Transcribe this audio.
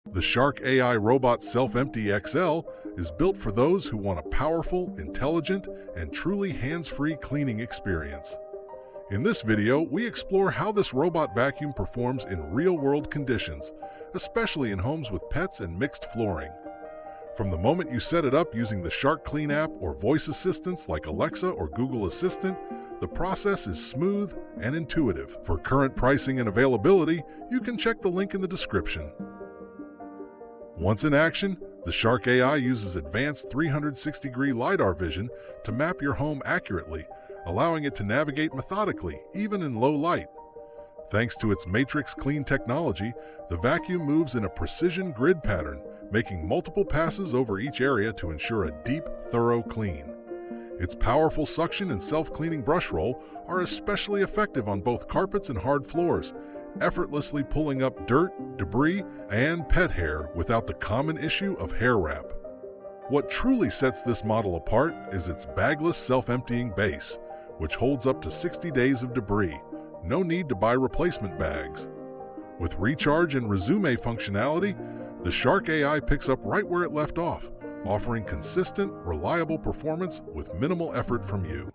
The Shark AI Robot Self-Empty XL is built for those who want a powerful, intelligent, and truly hands-free cleaning experience. In this video, we explore how this robot vacuum performs in real-world conditions, especially in homes with pets and mixed flooring. From the moment you set it up using the SharkClean app or voice assistants like Alexa or Google Assistant, the process is smooth and intuitive. For current pricing and availability, you can check the link in the description. Once in action, the Shark AI uses advanced 360-degree LiDAR vision to map your home accurately, allowing it to navigate methodically, even in low light. Thanks to its Matrix Clean technology, the vacuum moves in a precision grid pattern, making multiple passes over each area to ensure a deep, thorough clean. Its powerful suction and self-cleaning brush roll are especially effective on both carpets and hard floors, effortlessly pulling up dirt, debris, and pet hair without the common issue of hair wrap. What truly sets this model apart is its bagless self-emptying base, which holds up to 60 days of debris. No need to buy replacement bags. With recharge and resume functionality, the Shark AI picks up right where it left off, offering consistent, reliable performance with minimal effort from you.